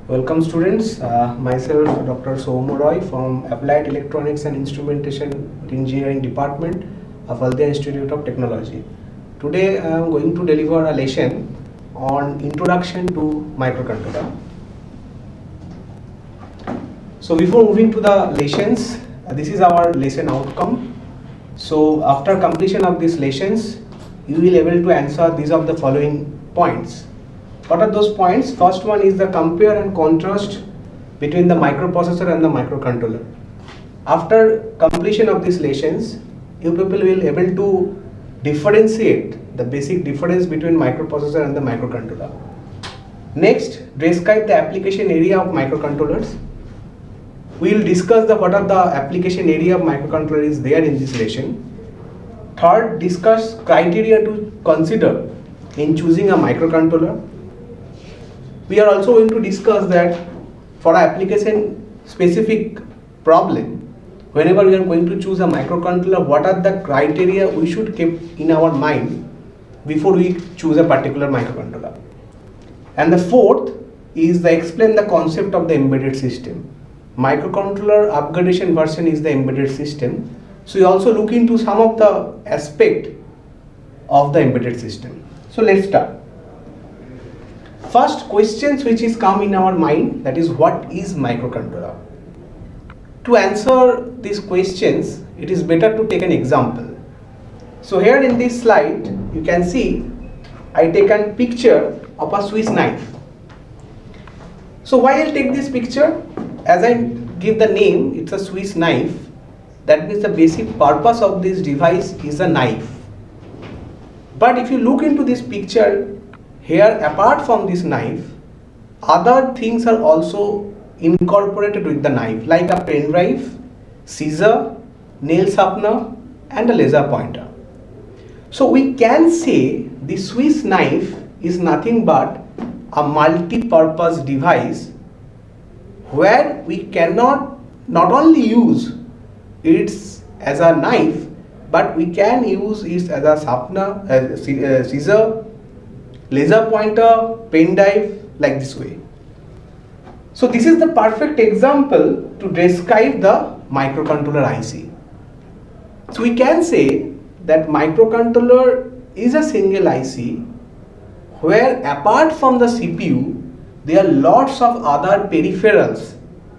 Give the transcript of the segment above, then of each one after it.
Welcome students, myself Dr. Soumya from Applied Electronics and Instrumentation Engineering Department of Haldia Institute of Technology. Today I am going to deliver a lesson on Introduction to Microcontroller. So before moving to the lessons, this is our lesson outcome. So after completion of these lessons, you will be able to answer these of the following points. What are those points? First one is the compare and contrast between the microprocessor and the microcontroller. After completion of these lessons, you people will able to differentiate the basic difference between microprocessor and the microcontroller. Next, describe the application area of microcontrollers. We will discuss what are the application area of microcontroller is there in this lesson. Third, discuss criteria to consider in choosing a microcontroller. We are also going to discuss that for an application specific problem, whenever we are going to choose a microcontroller, what are the criteria we should keep in our mind before we choose a particular microcontroller. And the fourth is explain the concept of the embedded system. Microcontroller upgradation version is the embedded system. So we also look into some of the aspect of the embedded system. So let's start. First questions which is come in our mind, that is what is microcontroller. To answer these questions, it is better to take an example. So here in this slide, you can see I take a picture of a Swiss knife. So why I'll take this picture? As I give the name, it's a Swiss knife. That means the basic purpose of this device is a knife. But if you look into this picture, here apart from this knife, other things are also incorporated with the knife, like a pen drive, scissor, nail sharpener and a laser pointer. So we can say the Swiss knife is nothing but a multi-purpose device where we cannot not only use it as a knife, but we can use it as a sharpener, scissor, laser pointer, pen drive, like this way. So this is the perfect example to describe the microcontroller IC. So we can say that microcontroller is a single IC where apart from the CPU, there are lots of other peripherals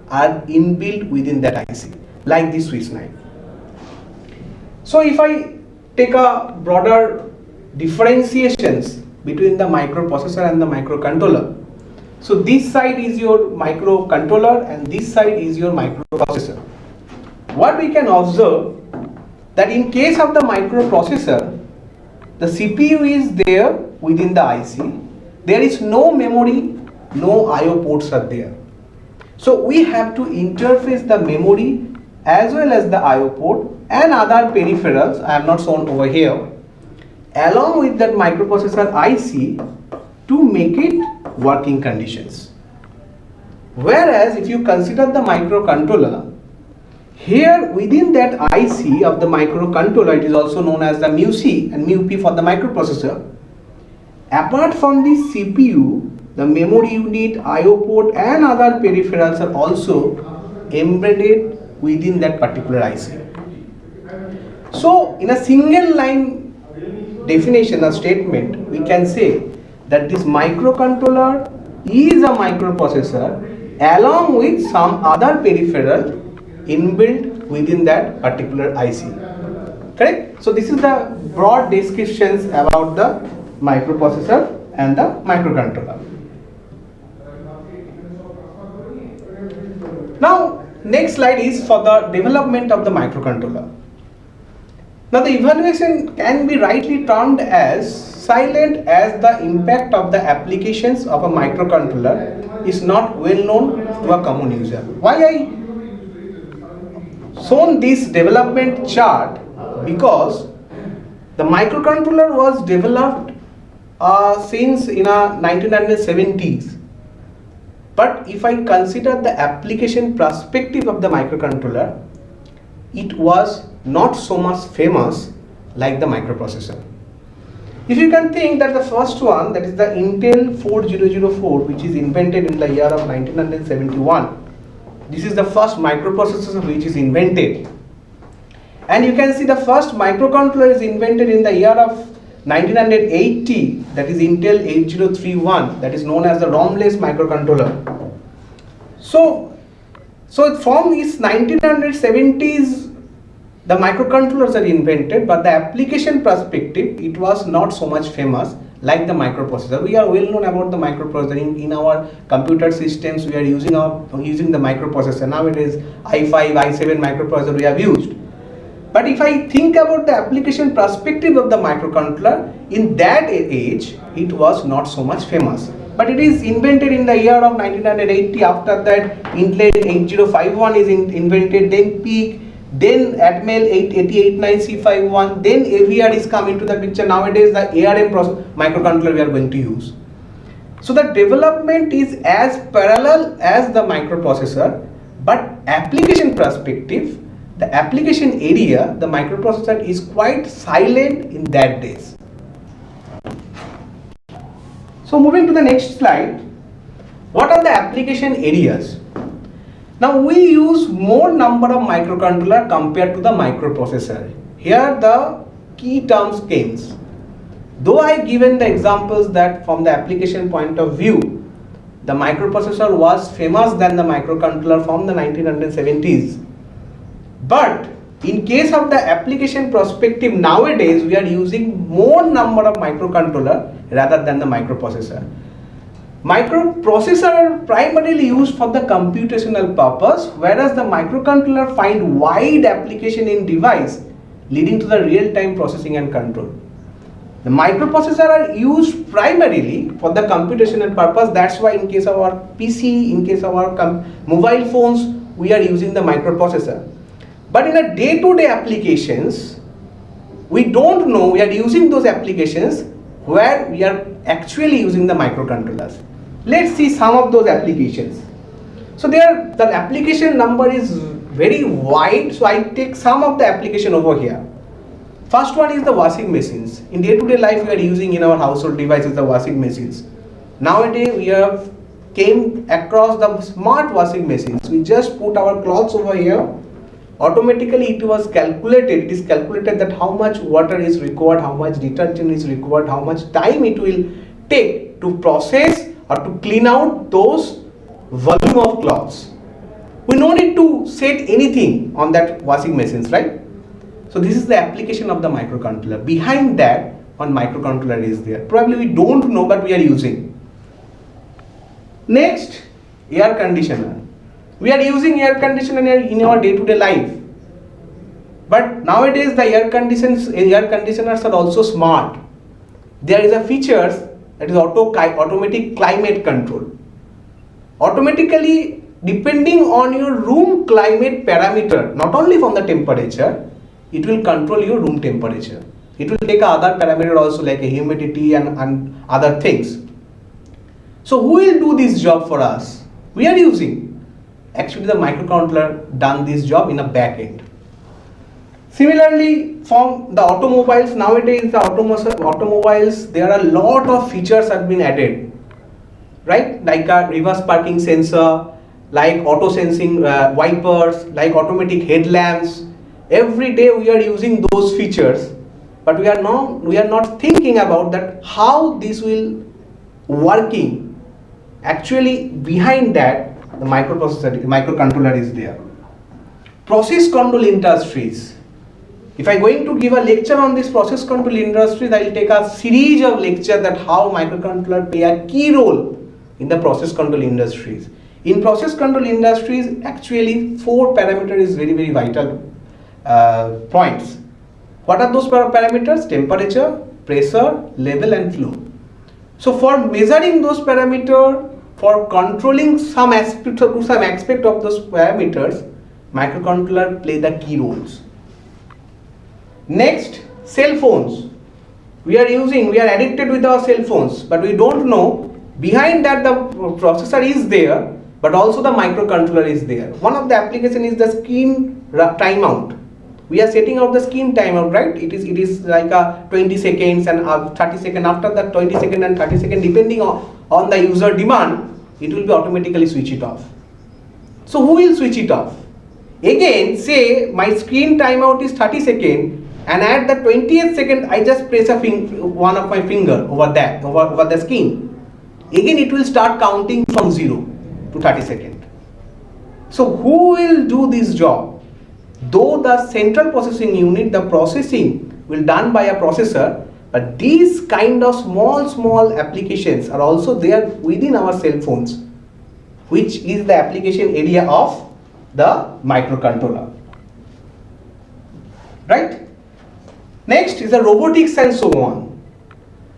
are inbuilt within that IC, like this Swiss knife. So if I take a broader differentiations between the microprocessor and the microcontroller. So this side is your microcontroller and this side is your microprocessor. What we can observe that in case of the microprocessor, the CPU is there within the IC. There is no memory, no IO ports are there. So we have to interface the memory as well as the IO port and other peripherals, I have not shown over here, along with that microprocessor IC to make it working conditions. Whereas if you consider the microcontroller, here within that IC of the microcontroller, it is also known as the MUC and MUP for the microprocessor. Apart from the CPU, the memory unit, IO port and other peripherals are also embedded within that particular IC. So in a single line definition or statement, we can say that this microcontroller is a microprocessor along with some other peripheral inbuilt within that particular IC. Correct? So this is the broad descriptions about the microprocessor and the microcontroller. Now, next slide is for the development of the microcontroller. Now the evaluation can be rightly termed as silent as the impact of the applications of a microcontroller is not well known to a common user. Why I shown this development chart? Because the microcontroller was developed since in a 1970s. But if I consider the application perspective of the microcontroller, it was not so much famous like the microprocessor. If you can think that the first one, that is the Intel 4004, which is invented in the year of 1971. This is the first microprocessor which is invented. And you can see the first microcontroller is invented in the year of 1980, that is Intel 8031, that is known as the ROM-less microcontroller. So from these 1970s, the microcontrollers are invented, but the application perspective, it was not so much famous like the microprocessor. We are well known about the microprocessor. In our computer systems, we are using the microprocessor. Nowadays, i5, i7 microprocessor we have used. But if I think about the application perspective of the microcontroller, in that age, it was not so much famous. But it is invented in the year of 1980. After that, Intel 8051 is invented, then PEEK, then Atmel 8089C51, then AVR is coming to the picture. Nowadays, the ARM microcontroller we are going to use. So the development is as parallel as the microprocessor, but application perspective, the application area, the microprocessor is quite silent in that days. So moving to the next slide, what are the application areas? Now we use more number of microcontroller compared to the microprocessor. Here the key terms came. Though I given the examples that from the application point of view, the microprocessor was famous than the microcontroller from the 1970s. But in case of the application perspective, nowadays we are using more number of microcontroller rather than the microprocessor. Microprocessor are primarily used for the computational purpose, whereas the microcontroller find wide application in device, leading to the real-time processing and control. The microprocessor are used primarily for the computational purpose. That's why in case of our PC, in case of our mobile phones, we are using the microprocessor. But in a day-to-day applications, we don't know, we are using those applications where we are actually using the microcontrollers. Let's see some of those applications. So there, the application number is very wide, so I take some of the application over here. First one is the washing machines. In day-to-day life, we are using in our household devices the washing machines. Nowadays, we have came across the smart washing machines. We just put our clothes over here. Automatically it was calculated, it is calculated that how much water is required, how much detergent is required, how much time it will take to process or to clean out those volume of clothes. We no need to set anything on that washing machines, right? So this is the application of the microcontroller. Behind that, one microcontroller is there. Probably we don't know, but we are using. Next, air conditioner. We are using air conditioner in our day-to-day life. But nowadays the air conditioners are also smart. There is a features that is automatic climate control. Automatically, depending on your room climate parameter, not only from the temperature, it will control your room temperature. It will take other parameter also like a humidity and other things. So who will do this job for us? We are using. Actually the microcontroller done this job in a back end. Similarly, from the automobiles, nowadays the automobiles, there are a lot of features have been added, right? Like a reverse parking sensor, like auto sensing wipers, like automatic headlamps. Every day we are using those features, but we are not thinking about that how this will working. Actually behind that, the microcontroller is there. Process control industries. If I am going to give a lecture on this process control industries, I will take a series of lectures that how microcontroller play a key role in the process control industries. In process control industries, actually 4 parameters is very vital points. What are those parameters? Temperature, pressure, level and flow. So for measuring those parameters, for controlling some aspect of those parameters, microcontroller play the key roles. Next, cell phones. We are addicted with our cell phones, but we don't know behind that the processor is there, but also the microcontroller is there. One of the application is the screen timeout. we are setting out the screen timeout, right? It is like a 20 seconds and 30 seconds. After that 20 seconds and 30 seconds, depending on the user demand, it will be automatically switch it off. So who will switch it off? Again, say my screen timeout is 30 seconds, and at the 20th second I just press one of my finger over the screen. Again it will start counting from 0 to 30 seconds. So who will do this job? Though the central processing unit, the processing will done by a processor, but these kind of small applications are also there within our cell phones, which is the application area of the microcontroller, right? Next is the robotics and so on.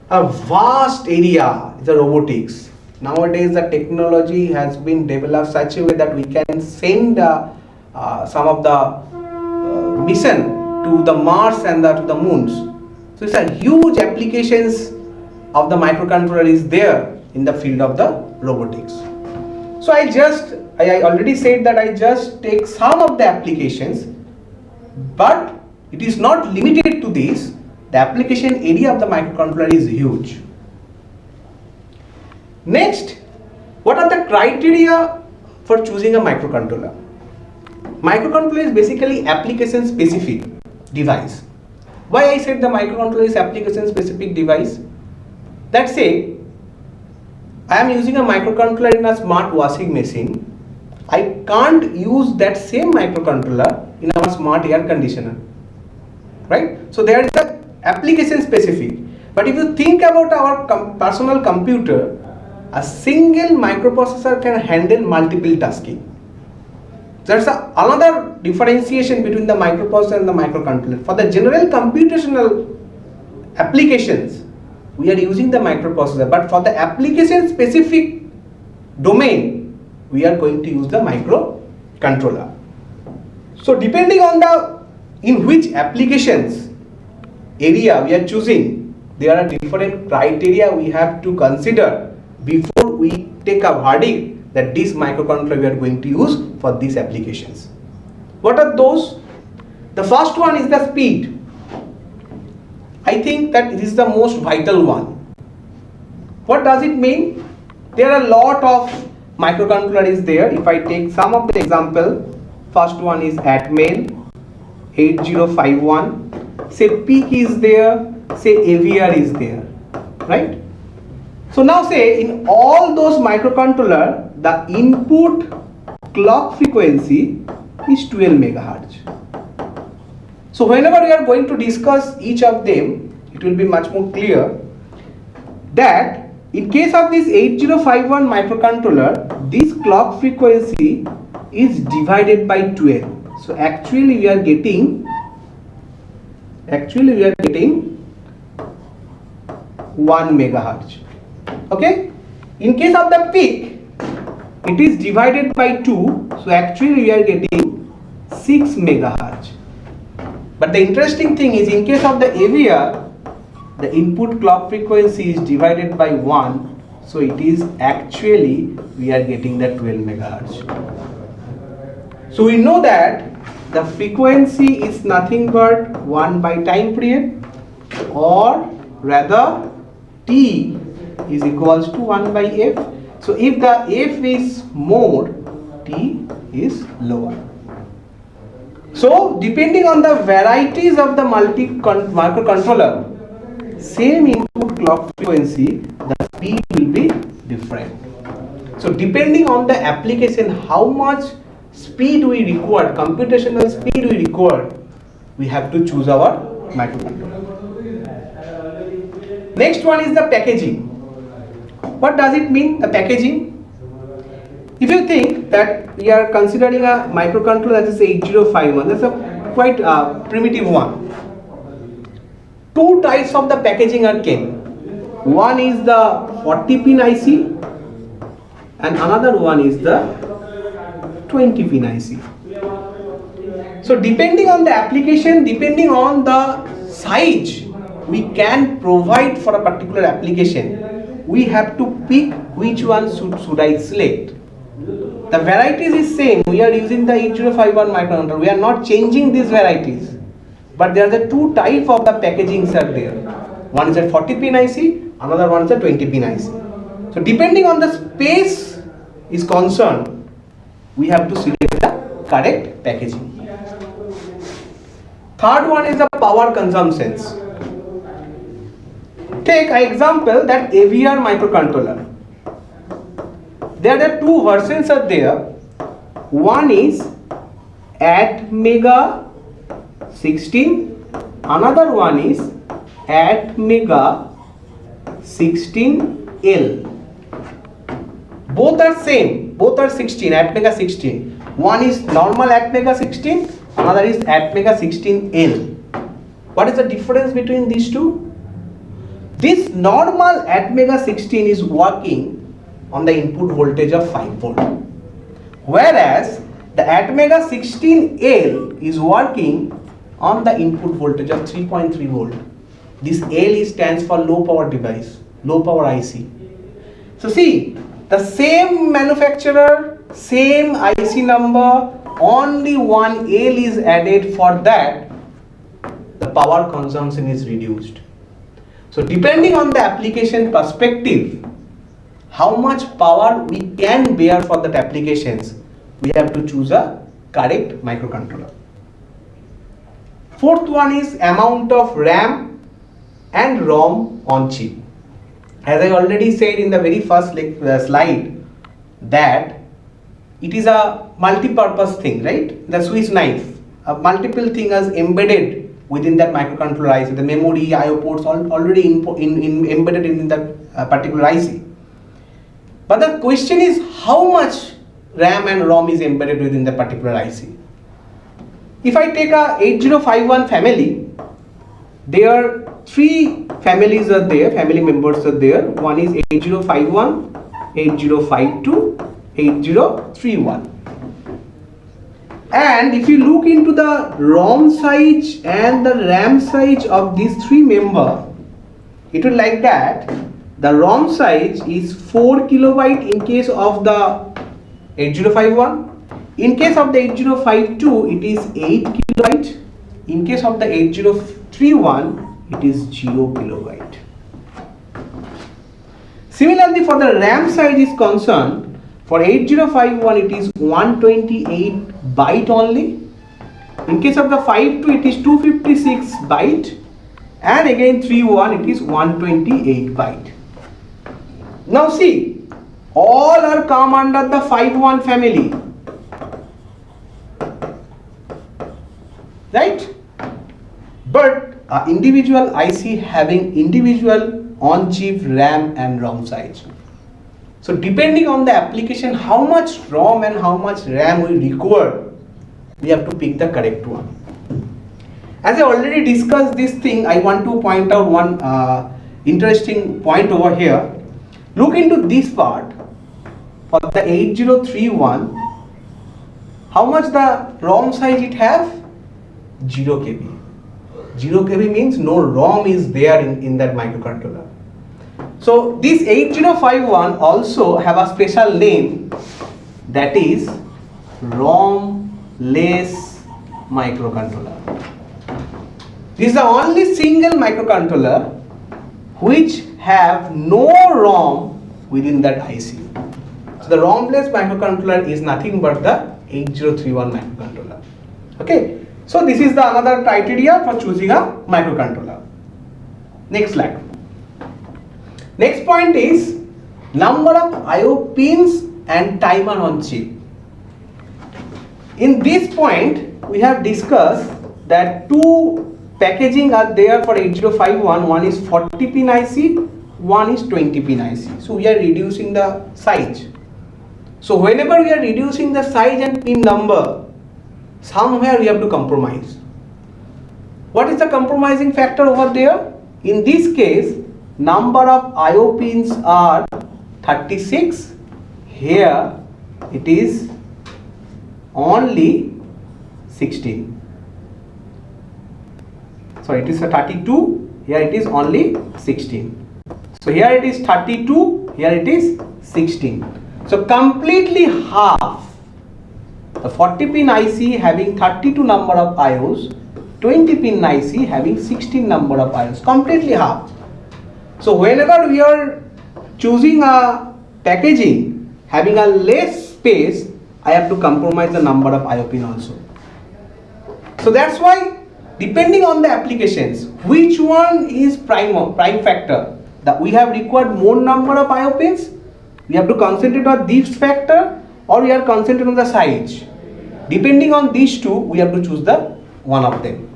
A vast area is the robotics. Nowadays the technology has been developed such a way that we can send some of the mission to the Mars and to the moons. So it's a huge applications of the microcontroller is there in the field of the robotics. So I already said that I just take some of the applications, but it is not limited to this. The application area of the microcontroller is huge. Next, what are the criteria for choosing a microcontroller? Microcontroller is basically application specific device. Why I said the microcontroller is application specific device? Let's say I am using a microcontroller in a smart washing machine. I can't use that same microcontroller in our smart air conditioner, right? So there is a application specific. But if you think about our personal computer, a single microprocessor can handle multiple tasking. There's another differentiation between the microprocessor and the microcontroller. For the general computational applications, we are using the microprocessor, but for the application specific domain, we are going to use the microcontroller. So depending on in which applications area we are choosing, there are different criteria we have to consider before we take a verdict that this microcontroller we are going to use for these applications. What are those? The first one is the speed. I think that this is the most vital one. What does it mean? There are a lot of microcontroller is there. If I take some of the example, first one is Atmel 8051, say PEAK is there, say AVR is there, right? So now say in all those microcontroller, the input clock frequency is 12 megahertz. So whenever we are going to discuss each of them, it will be much more clear that in case of this 8051 microcontroller, this clock frequency is divided by 12. So actually we are getting 1 megahertz. Okay? In case of the PEAK, it is divided by 2. So actually we are getting 6 megahertz. But the interesting thing is, in case of the AVR, the input clock frequency is divided by 1. So it is actually we are getting the 12 megahertz. So we know that the frequency is nothing but 1 by time period, or rather T is equals to 1 by F. So if the F is more, T is lower. So depending on the varieties of the microcontroller, same input clock frequency, the speed will be different. So depending on the application, how much speed we require, computational speed we require, we have to choose our microcontroller. Next one is the packaging. What does it mean, the packaging? If you think that we are considering a microcontroller that is 8051, that's a quite primitive one. Two types of the packaging are came. One is the 40 pin IC and another one is the 20 pin IC. So depending on the application, depending on the size we can provide for a particular application, we have to pick which one should I select. The varieties is same. We are using the 8051 microcontroller. We are not changing these varieties. but there are the two types of the packagings are there. One is a 40 pin IC, another one is a 20 pin IC. So depending on the space is concerned, we have to select the correct packaging. Third one is the power consumptions. Take an example that AVR microcontroller. There are two versions are there. One is at mega 16, another one is at mega 16L. Both are same, both are 16, at mega 16. One is normal at mega 16, another is at mega 16L. What is the difference between these two? This normal at mega 16 is working on the input voltage of 5 volt, whereas the at mega 16L is working on the input voltage of 3.3 volt. This L stands for low power device, low power IC. So see, the same manufacturer, same IC number, only one L is added. For that, the power consumption is reduced. So depending on the application perspective, how much power we can bear for that applications, we have to choose a correct microcontroller. Fourth one is amount of RAM and ROM on chip. As I already said in the very first slide, that it is a multi-purpose thing, right? The Swiss knife, multiple things are embedded within that microcontroller IC. The memory, I/O ports already embedded in that particular IC. But the question is, how much RAM and ROM is embedded within the particular IC? If I take a 8051 family, there are three families are there, family members are there. One is 8051, 8052, 8031. And if you look into the ROM size and the RAM size of these three members, it will like that. The ROM size is 4 kilobyte in case of the 8051. In case of the 8052, it is 8 kilobyte. In case of the 8031, it is 0 kilobyte. Similarly, for the RAM size is concerned, for 8051 it is 128 byte only. In case of the 52, it is 256 byte, and again 31 it is 128 byte. Now see, all are come under the 51 family, right? But individual IC having individual on-chip RAM and ROM size. So depending on the application, how much ROM and how much RAM we require, we have to pick the correct one. As I already discussed this thing, I want to point out one interesting point over here. Look into this part. For the 8031, how much the ROM size it have? 0 KB. 0 KB means no ROM is there in that microcontroller. So this 8051 also have a special name, that is ROM-less microcontroller. This is the only single microcontroller which have no ROM within that IC. So the ROM-less microcontroller is nothing but the 8031 microcontroller. Okay, so this is the another criteria for choosing a microcontroller. Next slide. Next point is number of I/O pins and timer on chip. In this point, we have discussed that two packaging are there for 8051. One is 40 pin IC, one is 20 pin IC. So we are reducing the size. So whenever we are reducing the size and pin number, somewhere we have to compromise. What is the compromising factor over there? In this case, number of I/O pins are 36. Here it is only 16. So it is a 32. Here it is only 16. So here it is 32. Here it is 16. So completely half. The 40 pin IC having 32 number of IOs, 20 pin IC having 16 number of IOs, completely half. So whenever we are choosing a packaging having a less space, I have to compromise the number of IO pin also. So that's why depending on the applications, which one is prime factor, that we have required more number of IO pins, we have to concentrate on this factor, or we are concentrated on the size. Depending on these two, we have to choose the one of them.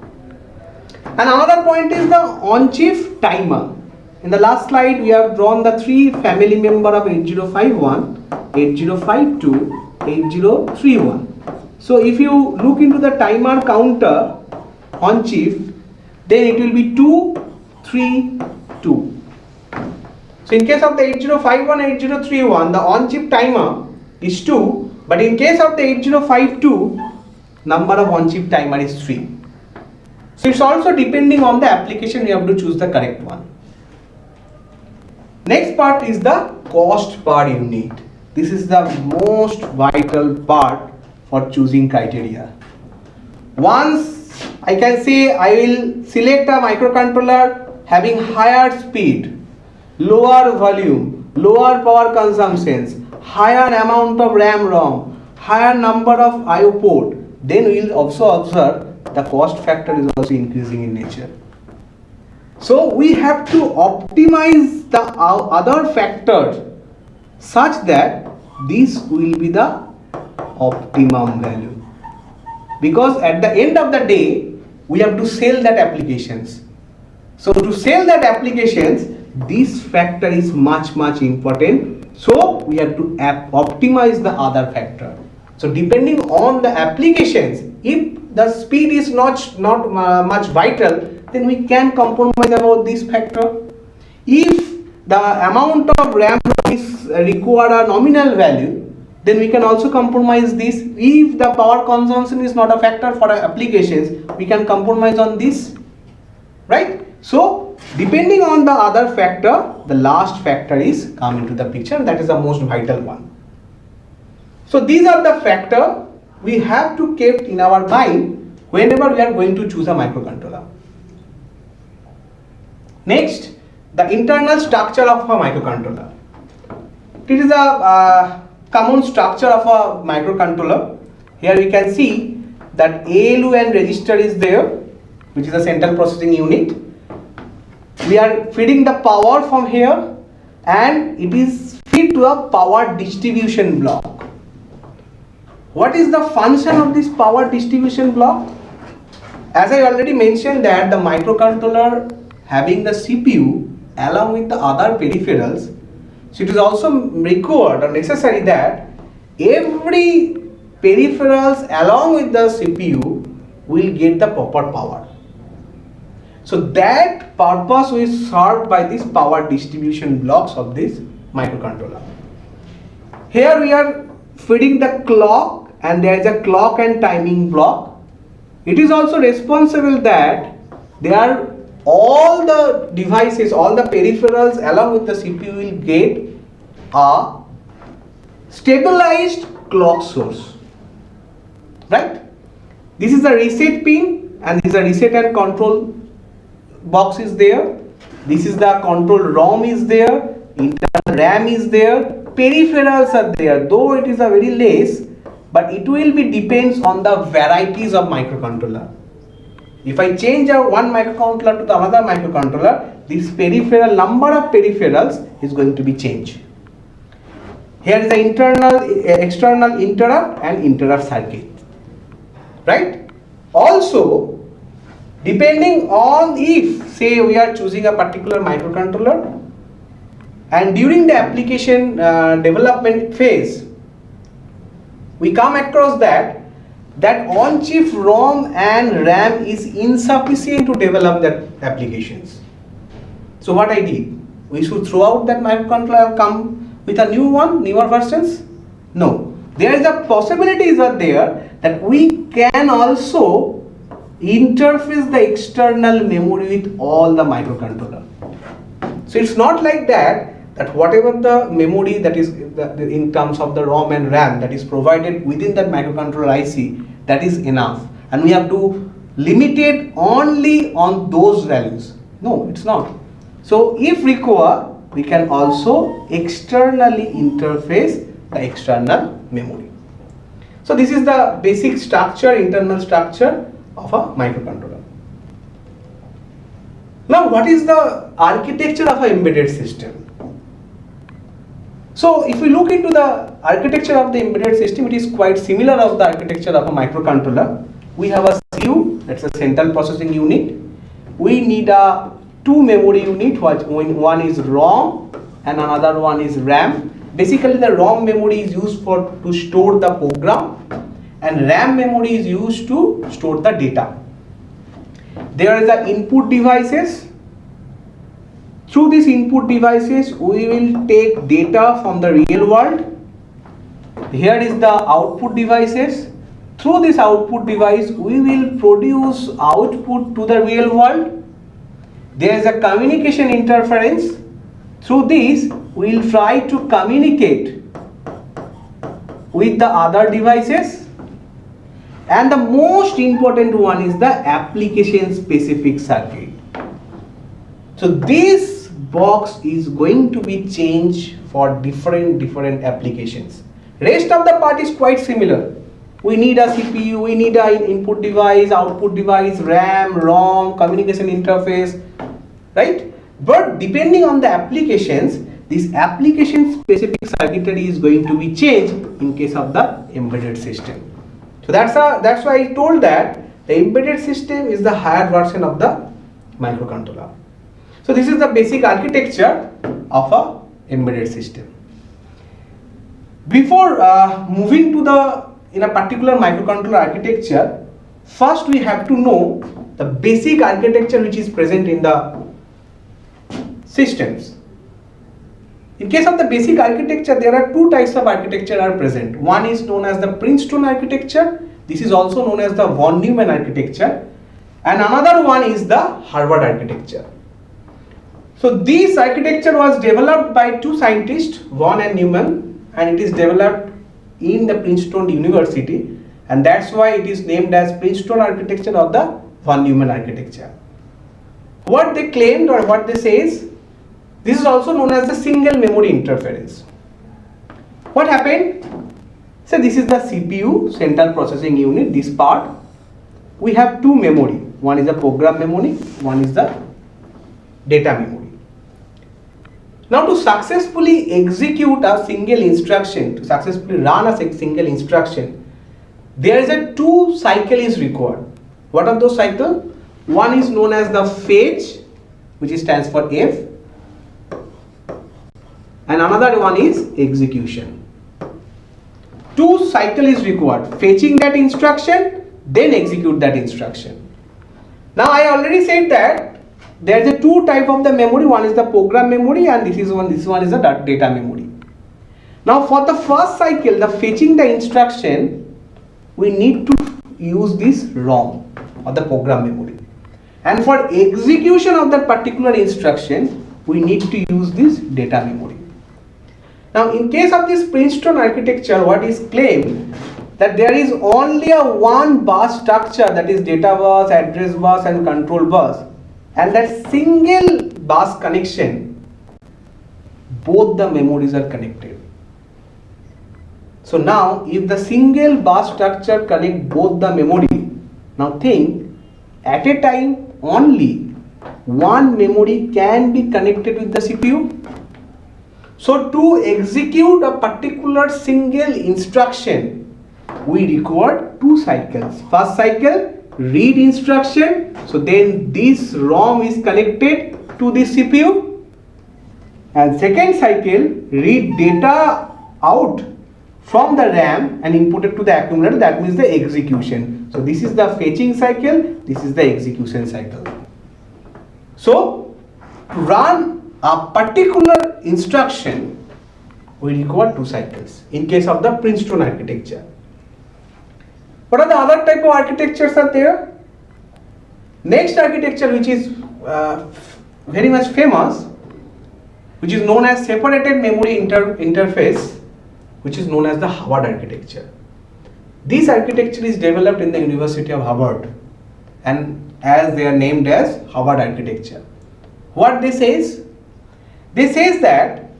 And another point is the on-chip timer. In the last slide, we have drawn the three family member of 8051, 8052, 8031. So if you look into the timer counter on chip, then it will be 2, 3, 2. So in case of the 8051, 8031, the on chip timer is 2, but in case of the 8052, number of on chip timer is 3. So it's also depending on the application, you have to choose the correct one. Next part is the cost per unit. This is the most vital part for choosing criteria. Once I can say I will select a microcontroller having higher speed, lower volume, lower power consumptions, higher amount of RAM-ROM, higher number of IO port, then we will also observe the cost factor is also increasing in nature. So we have to optimize the other factors such that this will be the optimum value, because at the end of the day we have to sell that applications. So to sell that applications, this factor is much important. So we have to optimize the other factor. So depending on the applications, if the speed is not much vital, then we can compromise about this factor. If the amount of RAM is require a nominal value, then we can also compromise this. If the power consumption is not a factor for applications, we can compromise on this, right? So depending on the other factor, the last factor is coming to the picture, and that is the most vital one. So these are the factors we have to keep in our mind whenever we are going to choose a microcontroller. Next, the internal structure of a microcontroller. It is a common structure of a microcontroller. Here we can see that ALU and register is there, which is a central processing unit. We are feeding the power from here, and it is fed to a power distribution block. What is the function of this power distribution block? As I already mentioned that the microcontroller having the CPU along with the other peripherals, so it is also required or necessary that every peripherals along with the CPU will get the proper power. So that purpose is served by these power distribution blocks of this microcontroller. Here we are feeding the clock, and there is a clock and timing block. It is also responsible that there are all the devices, all the peripherals along with the CPU will get a stabilized clock source, right? This is a reset pin, and this is a reset and control box is there. This is the control ROM is there, internal RAM is there, peripherals are there, though it is a very less, but it will be depends on the varieties of microcontroller. If I change one microcontroller to the another microcontroller, this peripheral number of peripherals is going to be changed. Here is the internal, external interrupt and interrupt circuit, right? Also, depending on if say we are choosing a particular microcontroller, and during the application development phase, we come across that on-chip ROM and RAM is insufficient to develop that applications. So what I did, we should throw out that microcontroller and come with a new one, newer versions? No. There is a possibilities are there that we can also interface the external memory with all the microcontroller. So it's not like that whatever the memory that is in terms of the ROM and RAM that is provided within that microcontroller IC, that is enough, and we have to limited only on those values. No, it's not. So if required, we can also externally interface the external memory. So this is the basic structure, internal structure of a microcontroller. Now what is the architecture of an embedded system? So if we look into the architecture of the embedded system, it is quite similar of the architecture of a microcontroller. We have a CPU, that's a central processing unit. We need a two memory unit, one is ROM and another one is RAM. Basically the ROM memory is used to store the program and RAM memory is used to store the data. There is the input devices. Through these input devices, we will take data from the real world. Here is the output devices. Through this output device, we will produce output to the real world. There is a communication interference. Through this, we will try to communicate with the other devices. And the most important one is the application specific circuit. So this box is going to be changed for different applications. Rest of the part is quite similar. We need a CPU, we need an input device, output device, RAM, ROM, communication interface, right? But depending on the applications, this application specific circuitry is going to be changed in case of the embedded system. So that's why I told that the embedded system is the higher version of the microcontroller. So this is the basic architecture of a embedded system. Before moving to in a particular microcontroller architecture, first we have to know the basic architecture which is present in the systems. In case of the basic architecture, there are two types of architecture are present. One is known as the Princeton architecture. This is also known as the von Neumann architecture. And another one is the Harvard architecture. So this architecture was developed by two scientists, Von and Neumann, and it is developed in the Princeton University, and that's why it is named as Princeton architecture or the von Neumann architecture. What they claimed or what they say is, this is also known as the single memory interference. What happened? So this is the CPU, central processing unit, this part. We have two memory. One is the program memory, one is the data memory. Now to successfully execute a single instruction, to successfully run a single instruction, there is a two cycle is required. What are those cycles? One is known as the fetch, which stands for F, and another one is execution. Two cycle is required, fetching that instruction, then execute that instruction. Now I already said that there is a two type of the memory. One is the program memory and this one is the data memory. Now for the first cycle, the fetching the instruction, we need to use this ROM or the program memory. And for execution of that particular instruction, we need to use this data memory. Now in case of this Princeton architecture, what is claimed that there is only a one bus structure, that is data bus, address bus and control bus. And that single bus connection, both the memories are connected. So now if the single bus structure connect both the memory, now think at a time only one memory can be connected with the CPU. So to execute a particular single instruction, we require two cycles. First cycle, read instruction, so then this ROM is connected to the CPU, and second cycle, read data out from the RAM and input it to the accumulator, that means the execution. So this is the fetching cycle, this is the execution cycle. So to run a particular instruction, we require two cycles in case of the Princeton architecture. What are the other type of architectures are there? Next architecture which is very much famous, which is known as separated memory interface, which is known as the Harvard architecture. This architecture is developed in the University of Harvard, and as they are named as Harvard architecture. What this says? This says that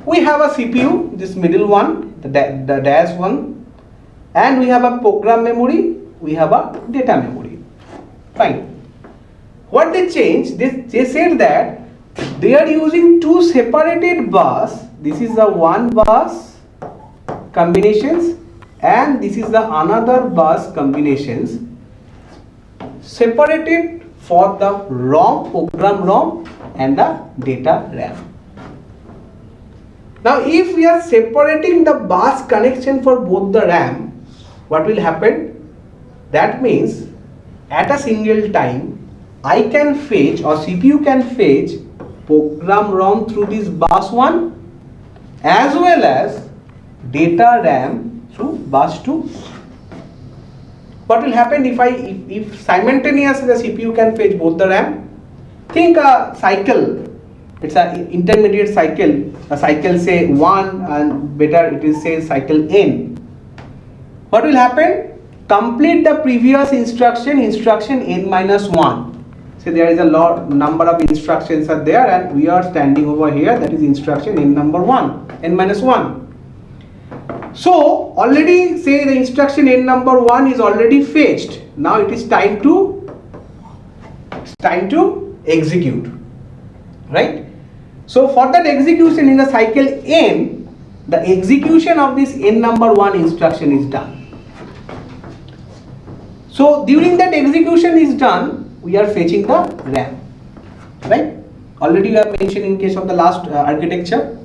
we have a CPU, this middle one, the dash one, and we have a program memory, we have a data memory. Fine. What they changed? They said that they are using two separated bus. This is the one bus combinations and this is the another bus combinations separated for the ROM, program ROM and the data RAM. Now if we are separating the bus connection for both the RAM, what will happen? That means at a single time I can fetch or CPU can fetch program ROM through this bus 1 as well as data RAM through bus 2. What will happen if simultaneously the CPU can fetch both the RAM? Think a cycle, it's an intermediate cycle, a cycle say 1 and better it is say cycle n. What will happen? Complete the previous instruction n minus 1. So there is a number of instructions are there and we are standing over here, that is instruction n number 1, n minus 1. So already say the instruction n number 1 is already fetched. Now it is time to execute, right? So for that execution in the cycle n, the execution of this n number 1 instruction is done. So during that execution is done, we are fetching the RAM, right? Already we have mentioned in case of the last architecture.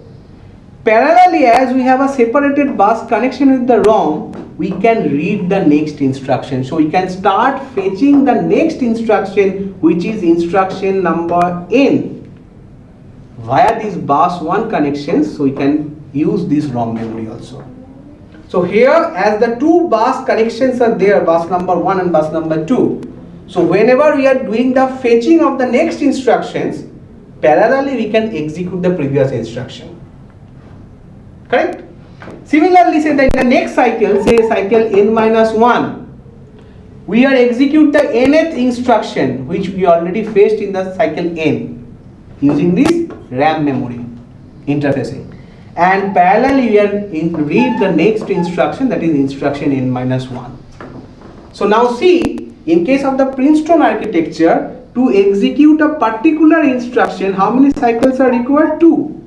Parallelly, as we have a separated bus connection with the ROM, we can read the next instruction. So we can start fetching the next instruction, which is instruction number n via these bus 1 connections. So we can use this ROM memory also. So here as the two bus connections are there, bus number 1 and bus number 2. So whenever we are doing the fetching of the next instructions, parallelly we can execute the previous instruction. Correct? Similarly, say that in the next cycle, say cycle n minus 1, we are execute the nth instruction which we already fetched in the cycle n using this RAM memory interfacing. And parallelly we are read the next instruction, that is instruction n minus 1. So now see, in case of the Princeton architecture, to execute a particular instruction, how many cycles are required? 2.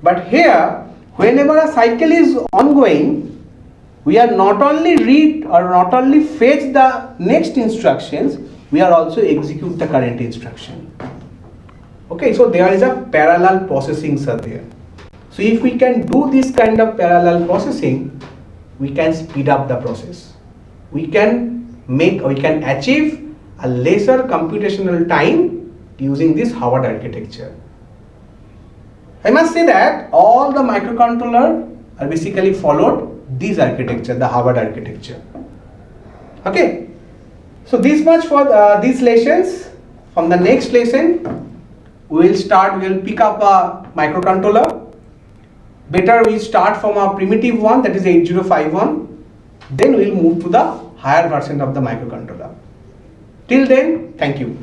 But here, whenever a cycle is ongoing, we are not only read or not only fetch the next instructions, we are also execute the current instruction. Okay, so there is a parallel processing there. So if we can do this kind of parallel processing, we can speed up the process. We can achieve a lesser computational time using this Harvard architecture. I must say that all the microcontrollers are basically followed this architecture, the Harvard architecture. Okay, so this much for these lessons. From the next lesson, we will pick up a microcontroller. Better we start from a primitive one, that is 8051. Then we will move to the higher version of the microcontroller. Till then, thank you.